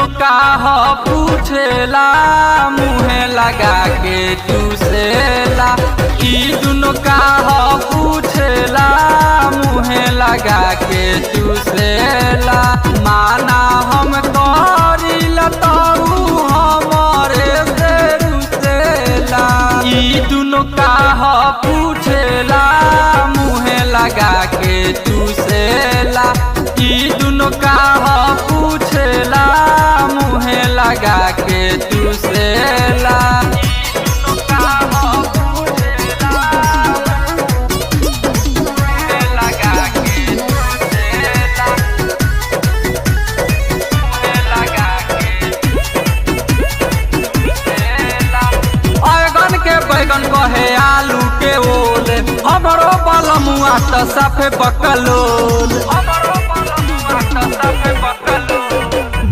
दुनो का ह पूछेला मुँहे लगा के चूसेला। ई दुनो का ह पूछेला मुँहे लगा के चूसेला। माना हम करिला तऊ हमरे से रुसेला। ई दुनो का ह पूछेला मुँहे लगा के चूसेला। ई दुनो का ह पूछेला मुँहे लगा के चूसेला। बैगन कहे आलू के ओल हमरो बलमुआ त साफे बकलोल।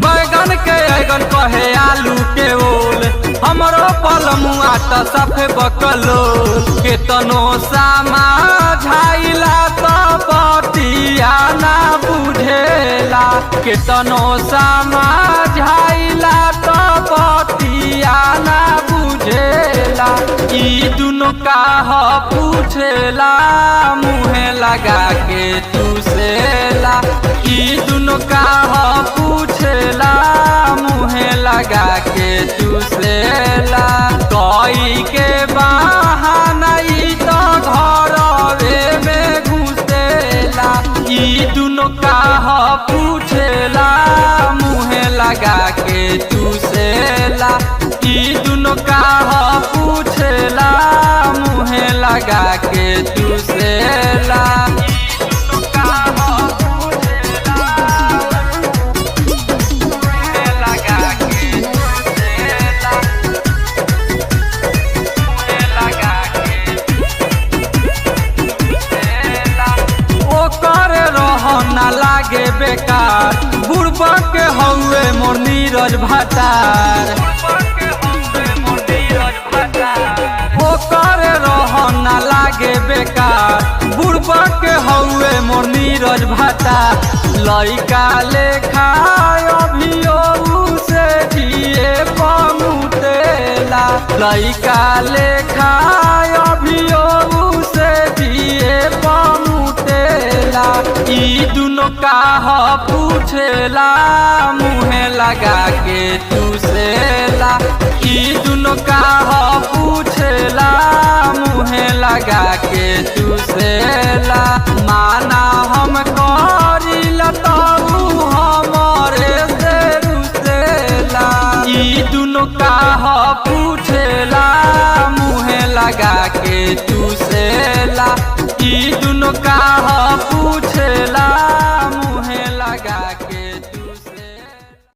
बैगन के ऐगन कहे आलू के ओल हमरो बलमुआ त साफे बकलोल। केतनो समझाइला त बतिया ना बुझेला। केतनो समझाइला त बतिया ना बुझेला। ई दुनो का ह पूछेला मुँहे लगा के चूसेला। ई दुनो का ह पूछेला मुँहे लगा के चूसेला। कोई के बहाना ई तो घरवे में घुसेला। ई दुनो का ह पूछेला मुँहे लगा के चूसेला। ई दुनो का ह पूछेला मुँहे लगा के चूसेला। ना लागे बेकार बुढ़बा के हौवे मोर नीरज भतार। ओकर रह ना लागे बेकार बुढ़बा के हौवे मोर नीरज भतार। लइका लेखा अभियो से जिए पमुतेला। लइका लेखा अभियो से जिए पमुतेला। ई दुनो का ह पूछेला मुँहे लगा के चूसेला। ई दुनो का ह पूछेला मुँहे लगा के चूसेला। माना हम करिला तऊ हमरे से रुसेला। ई दुनो का ह पूछेला मुँहे लगा के चूसेला। ई दुनो का ह पूछेला